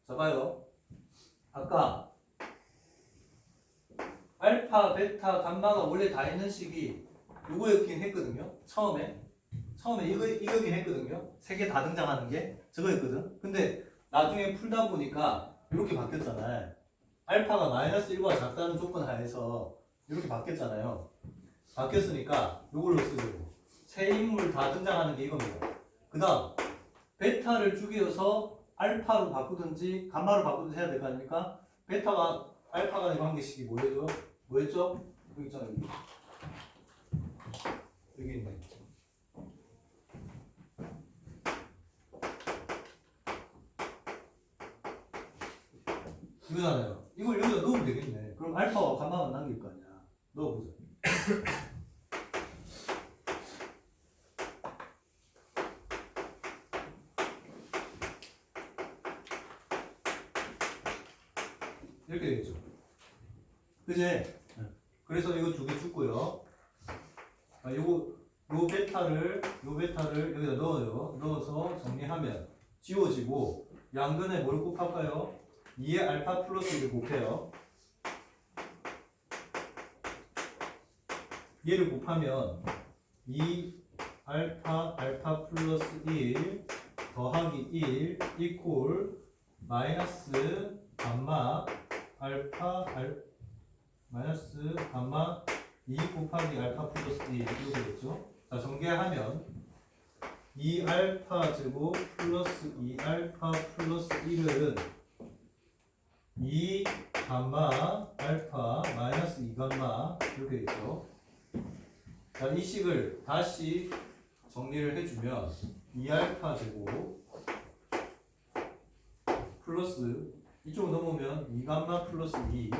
자, 봐요. 아까 알파, 베타, 감마가 원래 다 있는 식이 요거였긴 했거든요. 처음에 이거긴 했거든요. 세 개 다 등장하는 게 저거였거든. 근데 나중에 풀다 보니까 이렇게 바뀌었잖아요. 알파가 마이너스 1보다 작다는 조건 하에서 이렇게 바뀌었잖아요. 바뀌었으니까 요걸로 쓰고 새 인물 다 등장하는 게 이겁니다. 그 다음 베타를 죽여서 알파로 바꾸든지 감마로 바꾸든지 해야 될 거 아닙니까? 베타가 알파 간의 관계식이 뭐였죠? 여기 있잖아요. 여기 있네. 이거잖아요. 이걸 여기다 넣으면 되겠네. 그럼 알파와 감마만 남길 거 아니야. 넣어보자. 이렇게 되겠죠. 그제? 그래서 이거 두 개 죽고요. 요 베타를 여기다 넣어요. 넣어서 정리하면 지워지고 양근에 뭘 곱할까요? 2의 알파 플러스 1을 곱해요. 얘를 곱하면 2 알파 플러스 1 더하기 1 이퀄 마이너스 감마 마이너스 감마 2 곱하기 알파 플러스 1 이렇게 되겠죠. 자, 정리하면 2알파 제곱 플러스 2알파 플러스 1은 2 감마 알파 마이너스 2 감마 이렇게 되죠. 자, 이 식을 다시 정리를 해주면 2알파 제곱 플러스 이쪽으로 넘어오면 2 감마 플러스 2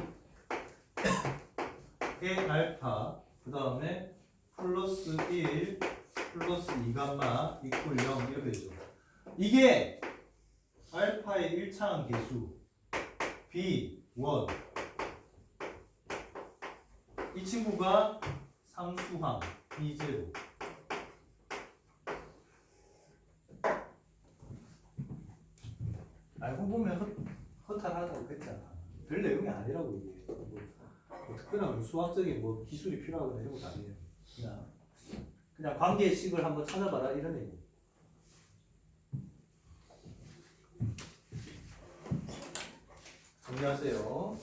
의 알파 그 다음에 플러스 1 플러스 2 감마 이퀄 0 이렇게 되죠. 이게 알파의 1차항 계수 B1 이 친구가 상수항 B0 알고 보면 허탈하다고 했잖아. 별 내용이 아니라고 이게. 뭐 특별한 수학적인 뭐 기술이 필요하거나 이런 것도 아니에요. 그냥 관계식을 한번 찾아봐라 이런 얘기. 정리하세요.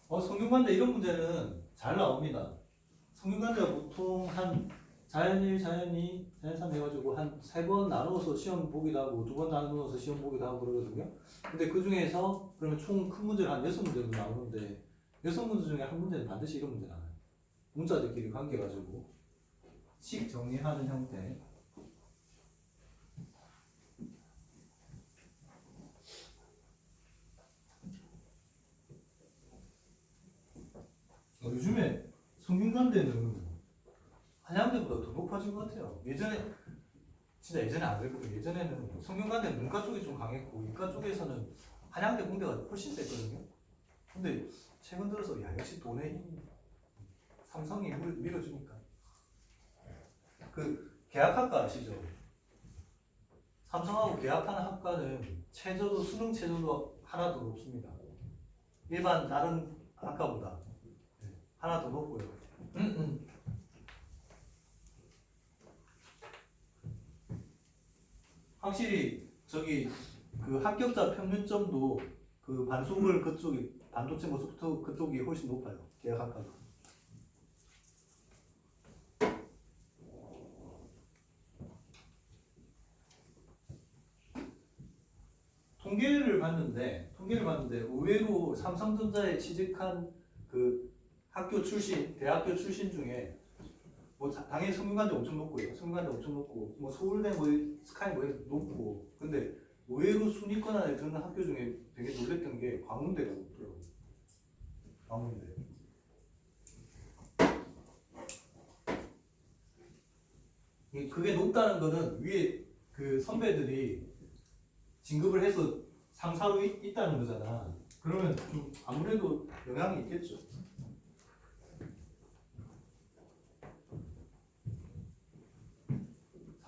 성균관대 이런 문제는 잘 나옵니다. 성균관대가 보통 한 자연일, 자연이, 자연삼 해가지고 한 3번 나누어서 시험 보기도 하고 2번 나누어서 시험 보기도 하고 그러거든요. 근데 그 중에서 그러면 총 큰 문제를 한 6문제 정도 나오는데 6문제 중에 한 문제는 반드시 이런 문제 나와요. 문자들끼리 관계 가지고 식 정리하는 형태. 요즘에 성균관대는 한양대보다 더 높아진 것 같아요. 예전에 진짜 예전에 안 그랬거든요. 예전에는 성균관대 문과 쪽이 좀 강했고 이과 쪽에서는 한양대 공대가 훨씬 셌거든요. 근데 최근 들어서 야 역시 돈의 힘 삼성이 밀어주니까 그 계약학과 아시죠? 삼성하고 계약하는 학과는 최저도 수능 최저도 하나 더 높습니다. 일반 다른 학과보다 하나 더 높고요. 확실히 저기 그 합격자 평균점도 그 반수물 그쪽이 반도체 뭐 소프트 그쪽이 훨씬 높아요. 계약학과가. 통계를 봤는데 의외로 삼성전자에 취직한 그 학교 출신, 대학교 출신 중에 뭐 당연히 성균관대 엄청 높고요. 성균관대 엄청 높고 뭐 서울대 뭐 스카이 뭐 높고 근데 의외로 순위권 안에 드는 학교 중에 되게 놀랬던 게 광운대가 높더라고요. 광운대. 그게 높다는 거는 위에 그 선배들이 진급을 해서 상사로 있다는 거잖아. 그러면 좀 아무래도 영향이 있겠죠.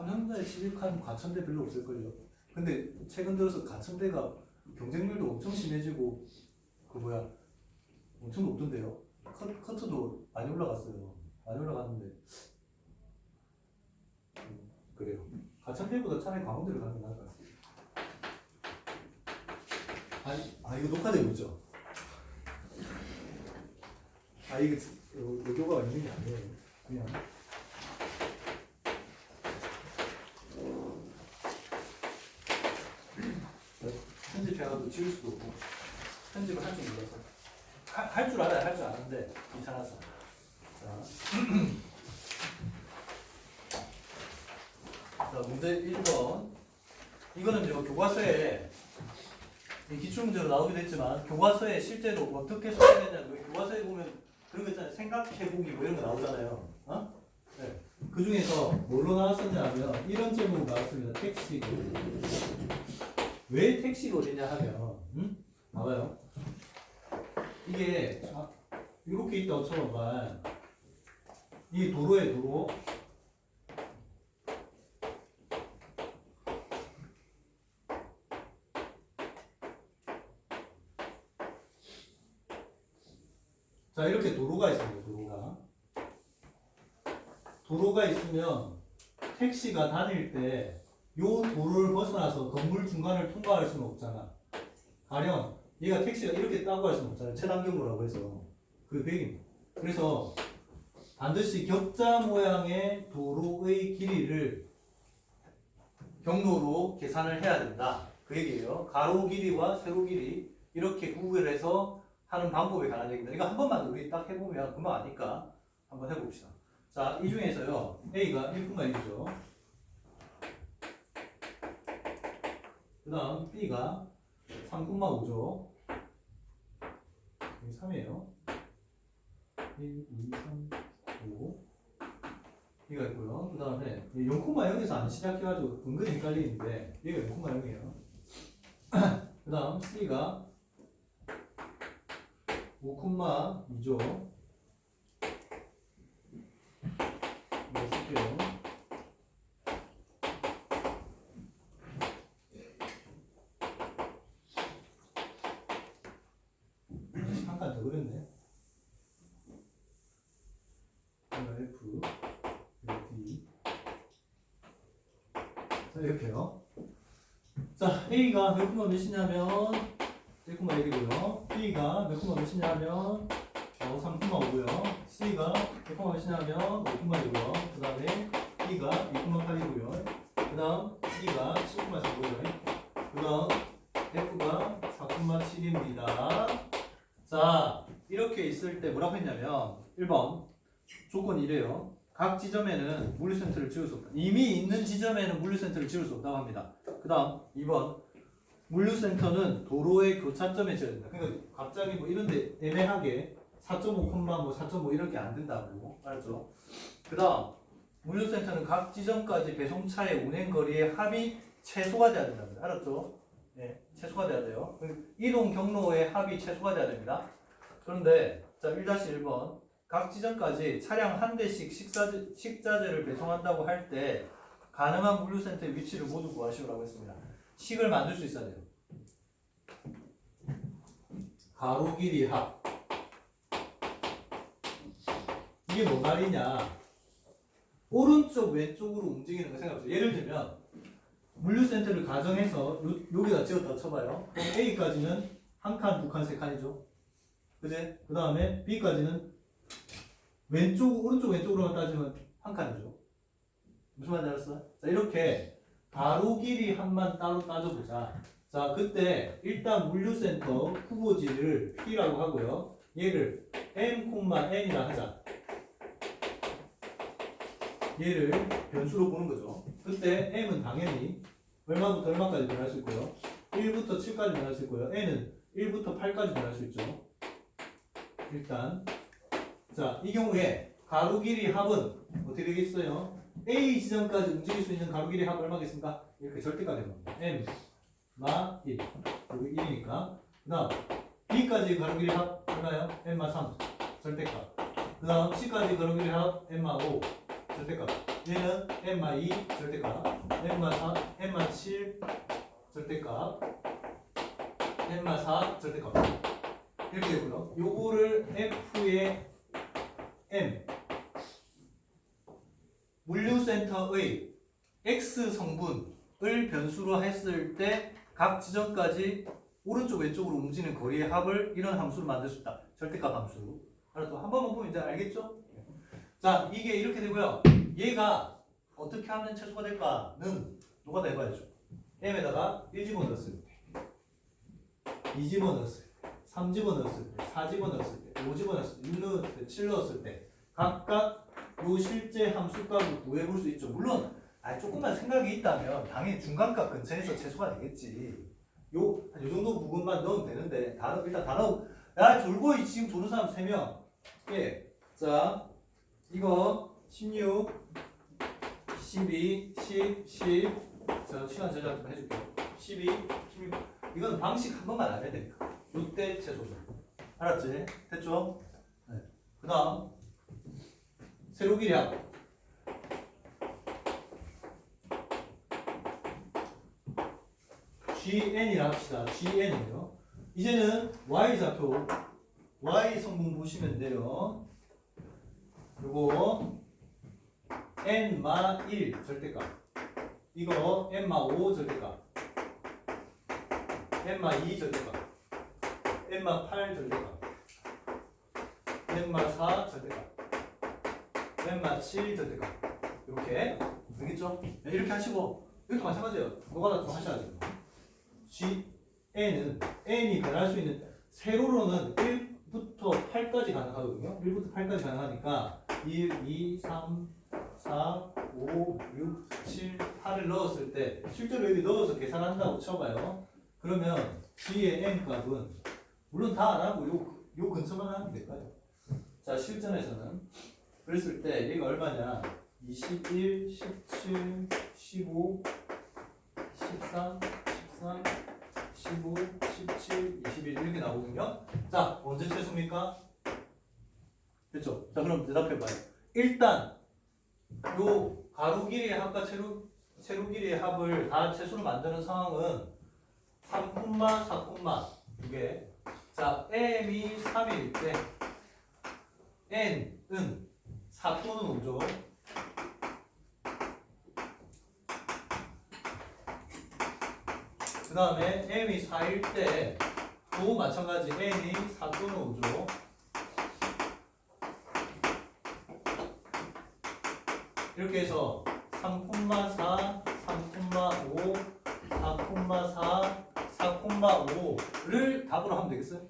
3년간에 취직한 과천대 별로 없을걸요. 근데 최근 들어서 과천대가 경쟁률도 엄청 심해지고 그 뭐야 엄청 높던데요. 커트도 많이 올라갔어요. 많이 올라갔는데 그래요. 과천대보다 차라리 강원대를 가는 게 나을 것 같습니다. 이거 녹화되고 있죠? 이게 의도가 있는 게 아니에요. 그냥 편집해가지고 지울 수도 없고 편집을 할 줄 몰라서 할 줄 알아요. 할 줄 아는데 귀찮아서. 자, 문제 1번. 이거는 교과서에 기출문제로 나오기도 했지만 교과서에 실제로 어떻게 소개되냐면 교과서에 보면 그런 거 있잖아요. 생각해보기 뭐 이런 거 나오잖아요. 네. 그 중에서 뭘로 나왔었냐면 이런 제목이 나왔습니다. 택시고. 왜 택시가 어디냐 하면 봐봐요. 이게 이렇게 있다고 쳐봐봐. 이게 도로에 도로. 자, 이렇게 도로가 있습니다. 도로가 있으면 택시가 다닐 때 요 도로를 벗어나서 건물 중간을 통과할 수는 없잖아. 가령 얘가 택시가 이렇게 따고 할 수는 없잖아요. 최단경로라고 해서 그 배경. 그래서 반드시 격자 모양의 도로의 길이를 경로로 계산을 해야 된다. 그 얘기예요. 가로 길이와 세로 길이 이렇게 구별해서 하는 방법에 관한 얘기입니다. 이거 한 번만 우리 딱 해보면 금방 아니까 한번 해봅시다. 자, 이 중에서요. A가 1분간 1이죠. 그 다음 B가 3,5죠. 여기 3이에요. 1, 2, 3, 5. B가 있고요. 그 다음에 0,0에서 안 시작해가지고 은근히 헷갈리는데 얘가 0,0이에요. 그 다음 C가 5,2죠. 이거 쓸게요. 한 칸 더 그렸네. F, D. 자, 이렇게요. 자, A가 몇 콤마 몇이냐면 1,1이고요. B가 몇 콤마 몇이냐면 3,5고요. C가 몇 콤마 몇이냐면 5,1이고요. 그 다음에 B가 2,8이고요. 그 다음 C가 7,4고요. 그 다음 F가 4,7입니다. 자, 이렇게 있을 때 뭐라고 했냐면 1번 조건이 이래요. 각 지점에는 물류센터를 지을 수 없다. 이미 있는 지점에는 물류센터를 지을 수 없다고 합니다. 그 다음 2번 물류센터는 도로의 교차점에 지어야 된다. 그러니까 갑자기 뭐 이런데 애매하게 4.5, 뭐 4.5 이렇게 안 된다고. 알았죠? 그 다음 물류센터는 각 지점까지 배송차의 운행거리의 합이 최소가 돼야 된답니다. 알았죠? 네, 최소가 돼야 돼요. 이동 경로의 합이 최소가 돼야 됩니다. 그런데 자 1-1번 각 지점까지 차량 한 대씩 식자재를 배송한다고 할 때 가능한 물류센터의 위치를 모두 구하시오라고 했습니다. 식을 만들 수 있어야 돼요. 가로 길이 합. 이게 뭔 말이냐? 오른쪽 왼쪽으로 움직이는 거 생각해보세요. 예를 들면 물류센터를 가정해서 여기다 찍었다고 쳐봐요. 그럼 A까지는 한 칸, 두 칸, 세 칸이죠. 그제? 그 다음에 B까지는 오른쪽 왼쪽으로만 따지면 한 칸이죠. 무슨 말인지 알았어? 자, 이렇게 가로 길이 합만 따로 따져보자. 자, 그때 일단 물류센터 후보지를 P라고 하고요. 얘를 M,N이라 하자. 얘를 변수로 보는 거죠. 그때 M은 당연히 얼마부터 얼마까지 변할 수 있고요. 1부터 7까지 변할 수 있고요. N은 1부터 8까지 변할 수 있죠. 일단 자, 이 경우에 가로 길이 합은 어떻게 되겠어요? A 지점까지 움직일 수 있는 가로 길이 합 얼마겠습니까? 이렇게 절대값 되는 겁니다. M 마 1. 여기 1이니까. 그 다음 B까지 가로 길이 합 얼마예요? M 마 3. 절대값. 그 다음 C까지 가로 길이 합 M 마 5. 절대값. 얘는 n-2 절대값, n-4, n-7 절대값, n-4 절대값. 이렇게 되고요. 요거를 f의 m 물류센터의 x 성분을 변수로 했을 때 각 지점까지 오른쪽 왼쪽으로 움직이는 거리의 합을 이런 함수로 만들 수 있다. 절대값 함수. 알았죠? 한 번만 보면 이제 알겠죠? 자, 이게 이렇게 되고요. 얘가 어떻게 하면 최소가 될까는 노가다 해봐야죠. m에다가 1 집어넣었을 때, 2 집어넣었을 때, 3 집어넣었을 때, 4 집어넣었을 때, 5 집어넣었을 때, 6 넣었을 때, 7 넣었을 때 각각 요 실제 함수값을 구해볼 수 있죠. 물론 조금만 생각이 있다면 당연히 중간값 근처에서 최소가 되겠지. 요 정도 부분만 넣으면 되는데 일단 다 넣어. 야 졸고 지금 조는 사람 3명. 예. 자 이거 16, 12, 10, 10. 자 시간 제작 좀 해줄게요. 12, 16. 이건 방식 한 번만 알아야 되니까. 요때 최소죠. 알았지? 됐죠? 네. 그 다음 세로 길이야. GN이라 합시다. GN이에요. 이제는 Y좌표, Y 성분 보시면 돼요. 그리고 N마 1 절대값. 이거 N마 5 절대값. N마 2 절대값. N마 8 절대값. N마 4 절대값. N마 7 절대값. 이렇게. 알겠죠? 이렇게 하시고, 이것도 마찬가지예요. 노가다 좀 하셔야죠. N은 N이 변할 수 있는 세로로는 1부터 8까지 가능하거든요. 1부터 8까지 가능하니까 1, 2, 3, 4, 5, 6, 7, 8을 넣었을 때 실제로 여기 넣어서 계산한다고 쳐봐요. 그러면 G의 N 값은 물론 다 안 하고 요 근처만 하면 될까요? 자 실전에서는 그랬을 때 얘가 얼마냐 21, 17, 15, 13, 13, 15, 17, 21 이렇게 나오거든요. 자, 언제 최소입니까? 됐죠? 자, 그럼 대답해봐요. 일단 요 가로 길이의 합과 세로 길이의 합을 다 최소로 만드는 상황은 3, 4, 두 개. 자, m이 3일 때 n은 4 또는 5죠. 그 다음에 m이 4일 때 또 마찬가지 n이 4 또는 5죠. 이렇게 해서 3,4, 3,5, 4,4, 4,5를 답으로 하면 되겠어요?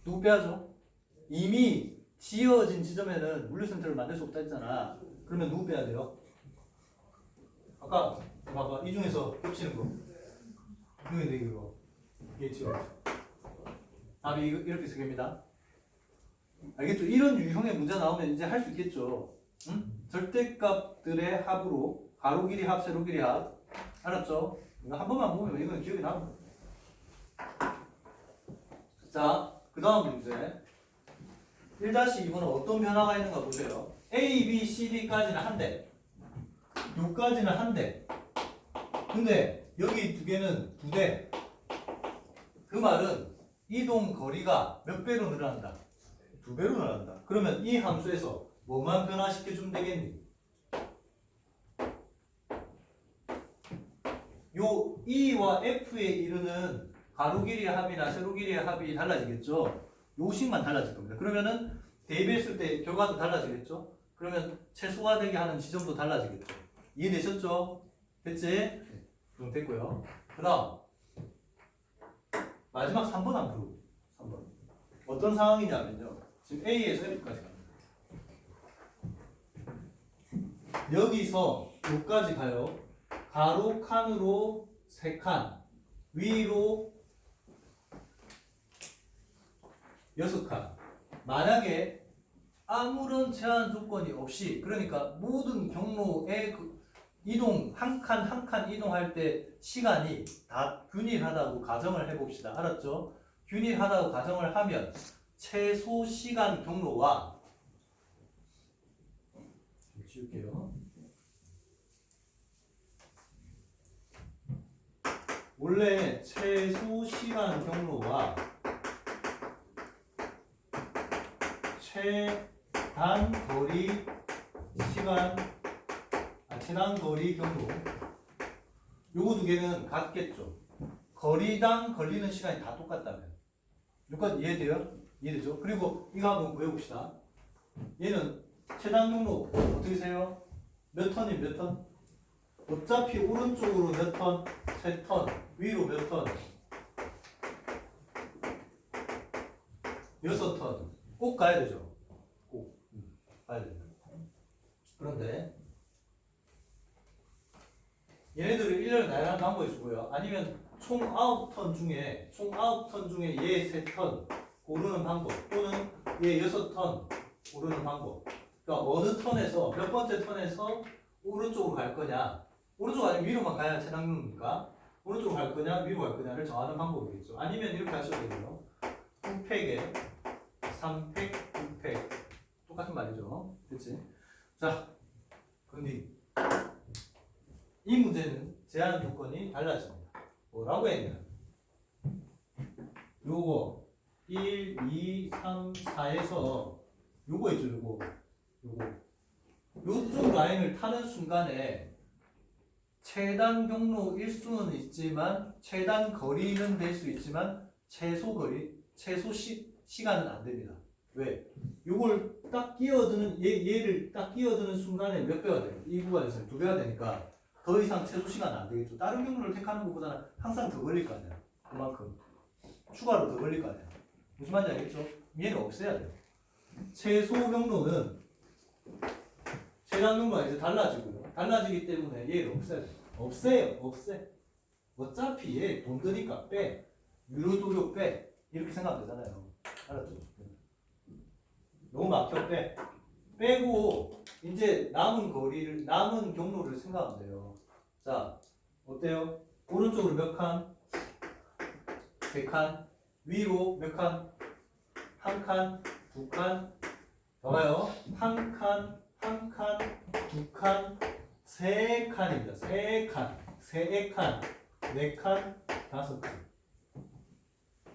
누구 빼야죠? 이미 지어진 지점에는 물류센터를 만들 수 없다 했잖아. 그러면 누구 빼야 돼요? 아까 봐봐 이 중에서 겹치는 거 이거 이게 지워 답이 이렇게 세 개입니다. 알겠죠? 이런 유형의 문제 나오면 이제 할 수 있겠죠. 응? 절대값들의 합으로 가로 길이 합, 세로 길이 합. 알았죠? 이거 한 번만 보면 이건 기억이 나고. 자, 그 다음 문제 1-2번은 어떤 변화가 있는가 보세요. A, B, C, D까지는 한 대. 요까지는 한 대. 근데 여기 두 개는 두 대. 그 말은 이동 거리가 몇 배로 늘어난다? 2배로 늘어난다. 그러면 이 함수에서 뭐만 변화시켜주면 되겠니? 요 E와 F에 이르는 가로 길이의 합이나 세로 길이의 합이 달라지겠죠? 요식만 달라질 겁니다. 그러면은 대비했을 때 결과도 달라지겠죠? 그러면 최소화 되게 하는 지점도 달라지겠죠? 이해되셨죠? 됐지? 네. 그럼 됐고요. 그 다음 마지막 3번 함수 3번 어떤 상황이냐면요. 지금 A에서 F까지 갑니다. 여기서 여기까지 가요. 가로 칸으로 3칸, 위로 6칸. 만약에 아무런 제한 조건이 없이, 그러니까 모든 경로의 이동 한 칸 한 칸 이동할 때 시간이 다 균일하다고 가정을 해봅시다. 알았죠? 균일하다고 가정을 하면 최소 시간 경로와 지울게요. 원래 최소 시간 경로와 최단 거리 시간 최단 거리 경로 요거 두 개는 같겠죠. 거리당 걸리는 시간이 다 똑같다면 여기까지 이해돼요? 이해되죠? 그리고 이거 한번 외워봅시다. 얘는 최단 경로 어떻게 세요? 몇 턴이 몇 턴? 어차피 오른쪽으로 몇 턴? 3턴. 위로 몇 턴? 6턴. 꼭 가야 되죠. 꼭 가야 돼요. 그런데 얘네들을 1년에 나열하는 방법이 있고요. 아니면 총 9턴 중에 얘 3턴 고르는 방법 또는 얘 6턴 고르는 방법. 그러니까 어느 턴에서 몇 번째 턴에서 오른쪽으로 갈 거냐, 오른쪽 아니면 위로만 가야 최단경로니까 오른쪽으로 갈 거냐 위로 갈 거냐를 정하는 방법이겠죠. 아니면 이렇게 하셔도 되고요. 2팩에 3팩, 2팩 똑같은 말이죠. 그치? 자, 근데 이 문제는 제한 조건이 달라집니다. 뭐라고 했냐? 요거 1, 2, 3, 4에서 요거 있죠, 요거. 요쪽 라인을 타는 순간에 최단 경로 일수는 있지만 최단 거리는 될 수 있지만 최소 거리, 시간은 안 됩니다. 왜? 요걸 딱 끼어드는 얘를 딱 끼어드는 순간에 몇 배가 돼요? 이 구간에서 2배가 되니까 더 이상 최소 시간은 안 되겠죠. 다른 경로를 택하는 것보다는 항상 더 걸릴 거 아니야. 그만큼 추가로 더 걸릴 거 아니야. 무슨 말인지 알겠죠? 얘를 없애야 돼요. 최소 경로는 최단 경로가 이제 달라지고요. 달라지기 때문에 얘를 없애야 돼요. 없애. 어차피 얘 돈 드니까 빼. 유료 도료 빼. 이렇게 생각하면 되잖아요. 알았죠? 너무 막혀 빼. 빼고 이제 남은 경로를 생각하면 돼요. 자, 어때요? 오른쪽으로 몇 칸? 3칸. 위로 몇 칸? 1칸, 2칸. 봐봐요. 1칸, 2칸, 3칸입니다. 3칸, 4칸, 5칸.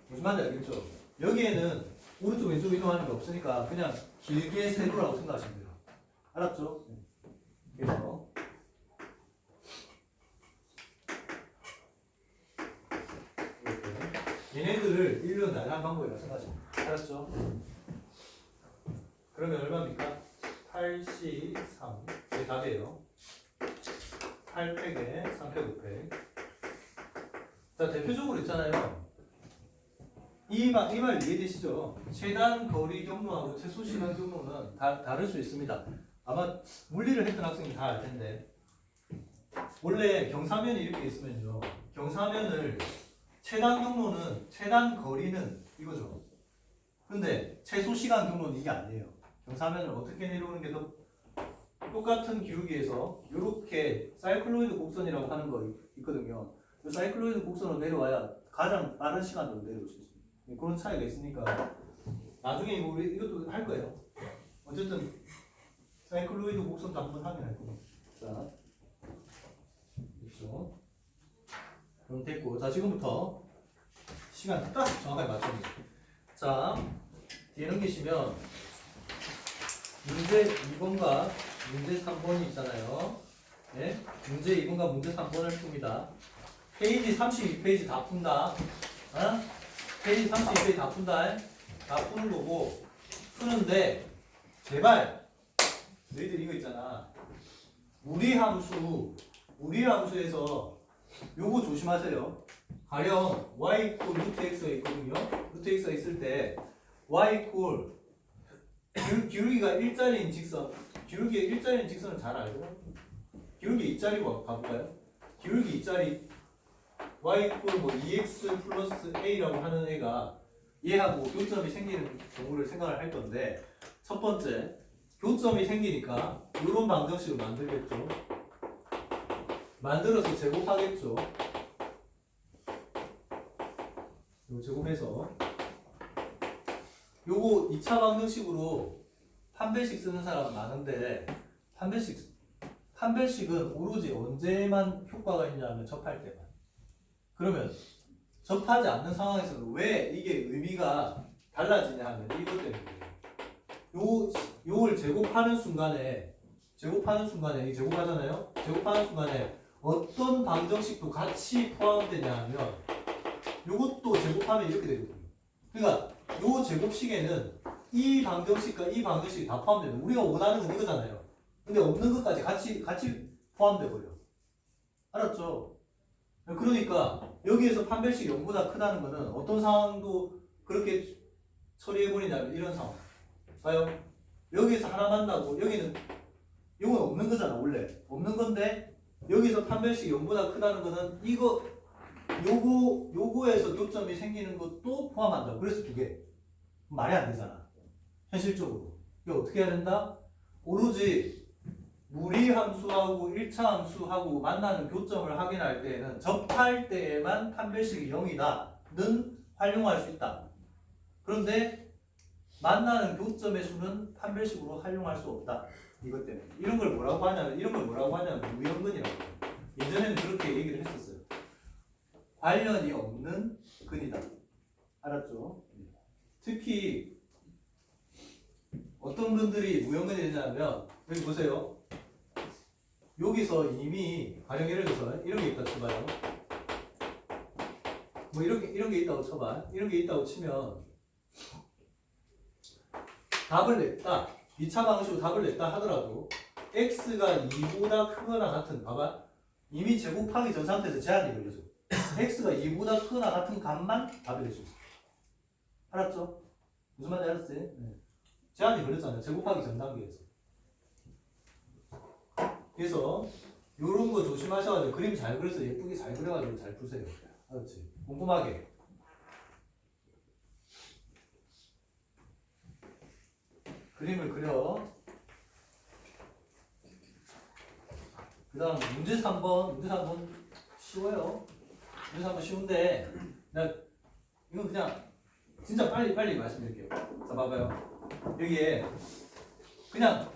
무슨 말인지 알겠죠? 여기에는 오른쪽 왼쪽 이동하는 게 없으니까 그냥 길게 세로라고 생각하시면 돼요. 알았죠? 그래서 이렇게 얘네들을 1년 나열한 방법이라고 생각하시면 돼요. 알았죠? 그러면 얼마입니까? 83. 이게 답이에요. 8팩에 3팩 5팩. 자, 대표적으로 있잖아요. 이 말 이해되시죠? 최단 거리 경로하고 최소 시간 경로는 다를 수 있습니다. 아마 물리를 했던 학생이 다 알 텐데. 원래 경사면이 이렇게 있으면요. 경사면을 최단 경로는, 최단 거리는 이거죠. 근데 최소 시간 경로는 이게 아니에요. 경사면을 어떻게 내려오는 게 더 똑같은 기울기에서 이렇게 사이클로이드 곡선이라고 하는 거 있거든요. 그 사이클로이드 곡선으로 내려와야 가장 빠른 시간으로 내려올 수 있습니다. 그런 차이가 있으니까 나중에 우리 이것도 할 거예요. 어쨌든 사이클로이드 곡선도 한번 하긴 할 거예요. 자, 됐죠? 그럼 됐고, 자 지금부터 시간 딱 정확하게 맞춥니다. 자, 뒤에 넘기시면 문제 2번과 문제 3번이 있잖아요. 네? 문제 2번과 문제 3번을 풉니다. 페이지 32페이지 다 푼다. 페이지 32페이지 다 푼다. 다 푸는 거고, 푸는데 제발 너희들 이거 있잖아. 무리함수에서 요거 조심하세요. 가령 y 이퀄 루트 x가 있거든요. 루트 x가 있을 때 y 이퀄 기울기가 일자리인 직선, 기울기가 일자리인 직선을 잘 알고, 기울기 이자리로 가볼까요? 기울기 이자리 y 이퀄 뭐 2x 플러스 a라고 하는 애가 얘하고 교점이 생기는 경우를 생각을 할 건데, 첫 번째 교점이 생기니까 이런 방정식을 만들겠죠. 만들어서 제곱하겠죠. 요 제곱해서 요거 2차 방정식으로 한 배씩 쓰는 사람은 많은데 판별식은 오로지 언제만 효과가 있냐면 접할 때만. 그러면 접하지 않는 상황에서는 왜 이게 의미가 달라지냐 하면 이것 때문이에요. 요걸 제곱하는 순간에 이 제곱하잖아요. 제곱하는 순간에 어떤 방정식도 같이 포함되냐 하면 요것도 제곱하면 이렇게 되거든요. 그러니까 요 제곱식에는 이 방정식과 이 방정식이 다 포함되는, 우리가 원하는 건 이거잖아요. 근데 없는 것까지 같이 포함돼 버려. 알았죠? 그러니까 여기에서 판별식이 0보다 크다는 거는 어떤 상황도 그렇게 처리해 버리냐면 이런 상황. 봐요. 여기에서 하나 만나고 여기는 이건 없는 거잖아. 원래 없는 건데 여기서 판별식이 0보다 크다는 거는 요거에서 교점이 생기는 것도 포함한다. 그래서 두 개. 말이 안 되잖아. 현실적으로. 이거 어떻게 해야 된다? 오로지 무리함수하고 1차 함수하고 만나는 교점을 확인할 때에는 접할 때에만 판별식이 0이다는 활용할 수 있다. 그런데 만나는 교점의 수는 판별식으로 활용할 수 없다. 이것 때문에. 이런 걸 뭐라고 하냐면 무연근이라고 해요. 예전에는 그렇게 얘기를 했었어요. 관련이 없는 근이다. 알았죠? 특히 어떤 분들이 무연근이 되냐면 여기 보세요. 여기서 이미 가령 예를 들어서 이런 게 있다 쳐봐요. 뭐 이런 게 있다고 쳐봐. 이런 게 있다고 치면 답을 냈다. 2차 방식으로 답을 냈다 하더라도 x가 2보다 크거나 같은, 봐봐. 이미 제곱하기 전 상태에서 제한이 걸려져. x가 2보다 크거나 같은 값만 답이 될 수 있어. 알았죠? 무슨 말인지 알았지? 네. 제한이 걸렸잖아요. 제곱하기 전 단계에서. 그래서 요런 거 조심하셔가지고 그림 잘 그려서 예쁘게 잘 그려가지고 잘 푸세요. 알았지? 꼼꼼하게. 그림을 그려. 그 다음 문제 3번 쉬워요. 문제 3번 쉬운데 이건 그냥 진짜 빨리 말씀드릴게요. 자, 봐봐요. 여기에 그냥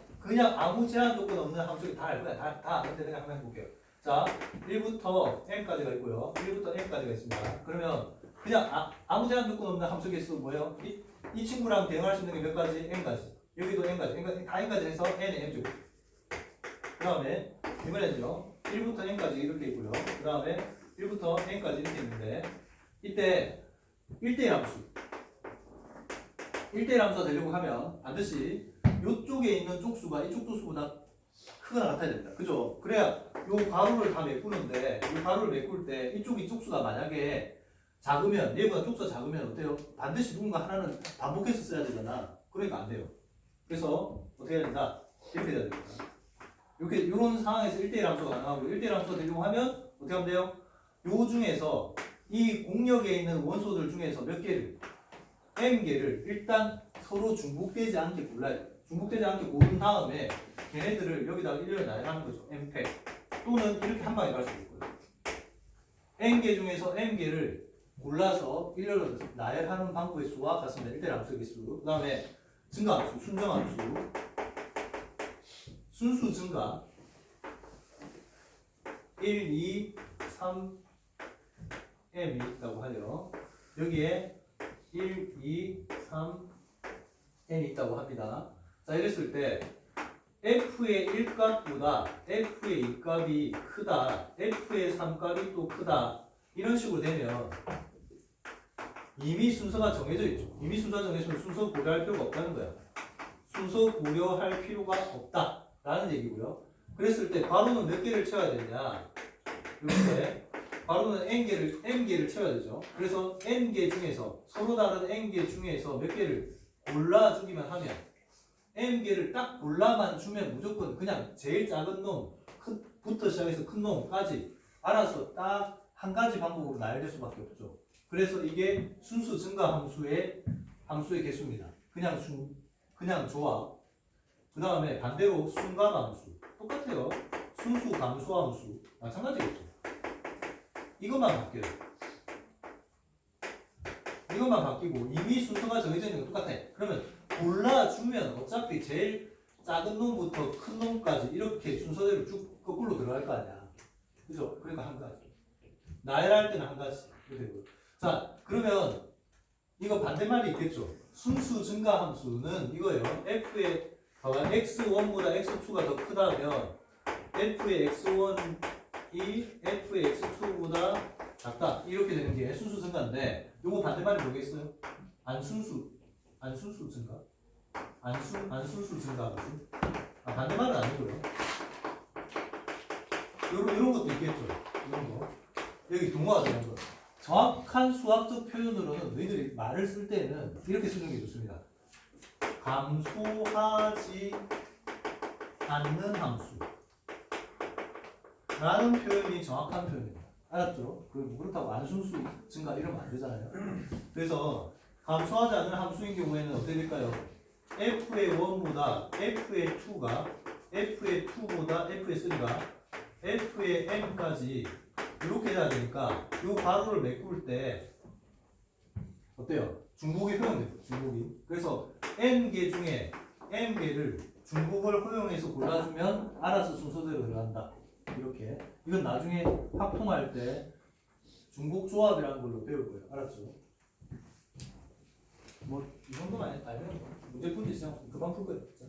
아무 제한 조건 없는 함수가 다 알 거야. 다 근데 그냥 한번 해볼게요. 자, 1부터 m까지가 있고요. 1부터 m까지가 있습니다. 그러면 그냥 아무 제한 조건 없는 함수 개수 뭐예요? 이 친구랑 대응할 수 있는 게 몇 가지? m까지. 여기도 m까지. 다 m까지 해서 n에 m제곱. 그 다음에 이번에는요. 1부터 n까지 이렇게 있고요. 그 다음에 1부터 n까지 이렇게 있는데 이때 1대1 함수. 1대1 함수가 되려고 하면 반드시 이쪽에 있는 쪽수가 이쪽 쪽수보다 크거나 같아야 됩니다. 그죠? 그래야 요 가로를 다 메꾸는데 이 가로를 메꿀 때 이쪽이 쪽수가 만약에 작으면, 얘보다 쪽수가 작으면 어때요? 반드시 누군가 하나는 반복해서 써야 되잖아. 그러니까 안 돼요. 그래서 어떻게 해야 된다? 이렇게 돼야 됩니다. 이런 상황에서 1대1 함수가 가능하고 1대1 함수가 되려고 하면 어떻게 하면 돼요? 요 중에서 이 공역에 있는 원소들 중에서 몇 개를, m개를 일단 서로 중복되지 않게 골라야 돼요. 중복되지 않게 고른 다음에 걔네들을 여기다가 일렬로 나열하는 거죠. m팩. 또는 이렇게 한 방에 갈 수도 있고요. n개 중에서 m개를 골라서 일렬로 나열하는 방법의 수와 같습니다. 1대1 함수의 개수. 그 다음에 증가함수, 순정함수, 순수 증가 1, 2, 3, m이 있다고 하죠. 여기에 1, 2, 3, n이 있다고 합니다. 자, 이랬을 때 f의 1값보다 f의 2값이 크다, f의 3값이 또 크다, 이런 식으로 되면 이미 순서가 정해져 있죠. 이미 순서가 정해져 있으면 순서 고려할 필요가 없다는 거야. 순서 고려할 필요가 없다 라는 얘기고요. 그랬을 때 괄호는 몇 개를 채워야 되냐, 이렇게 괄호는 m개를 채워야 되죠. 그래서 n개 중에서, 서로 다른 n개 중에서 몇 개를 골라주기만 하면, m개를 딱 골라만 주면 무조건 그냥 제일 작은 놈부터 시작해서 큰 놈까지 알아서 딱 한 가지 방법으로 나열될 수밖에 없죠. 그래서 이게 순수 증가 함수의 개수입니다. 그냥 조합. 그 다음에 반대로 순감 함수 똑같아요. 순수 감소 함수 마찬가지겠죠. 이것만 바뀌어요. 이것만 바뀌고 이미 순서가 정해져 있는 거 똑같아. 그러면 골라주면 어차피 제일 작은 놈부터 큰 놈까지 이렇게 순서대로 쭉 거꾸로 들어갈 거 아니야. 그죠? 그러니까 한 가지. 나열할 때는 한 가지. 자, 그러면 이거 반대말이 있겠죠. 순수 증가 함수는 이거예요. f의 x1보다 x2가 더 크다면 f의 x1이 f의 x2보다 작다. 이렇게 되는 게 순수 증가인데 요거 반대말이 뭐겠어요? 안순수 증가? 안순수 증가 함수? 아, 반대말은 아니고요. 이런 것도 있겠죠. 이런 거. 여기 동화가 되는 거. 정확한 수학적 표현으로는 너희들이 말을 쓸 때는 이렇게 쓰는 게 좋습니다. 감소하지 않는 함수 라는 표현이 정확한 표현입니다. 알았죠? 그렇다고 안순수 증가 이러면 안 되잖아요. 그래서 감소하지 않는 함수인 경우에는 어떻게 될까요? f의 1보다 f의 2가 f의 2보다 f의 3가 f의 n까지 이렇게 해야 되니까 이 가로를 메꿀 때 어때요? 중복이 허용돼요. 중복이. 그래서 n개 중에 m개를 중복을 허용해서 골라주면 알아서 순서대로 들어간다. 이렇게. 이건 나중에 확통할 때 중복 조합이라는 걸로 배울 거예요. 알았죠? 뭐 이 정도만 알면 문제 풀기 시작 금방 풀 거예요. 자,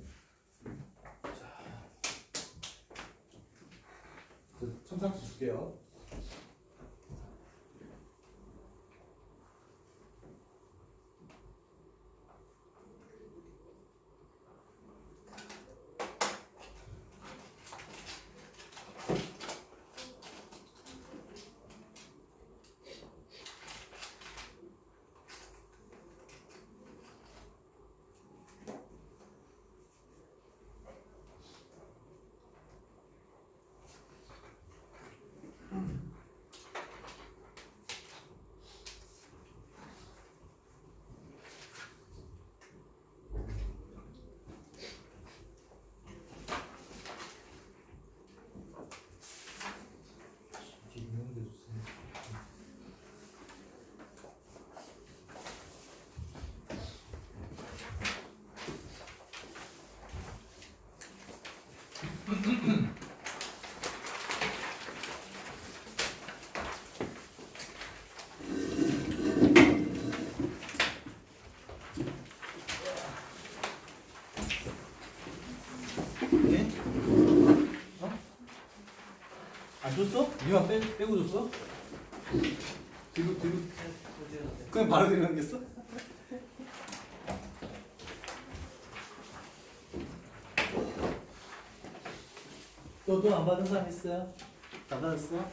첨삭지 줄게요. 안 줬어? 니만 빼고 줬어? 뒤로 그냥 바로 뒤로 넘겼어? 또 안 받은 사람 있어요? 다 받았어?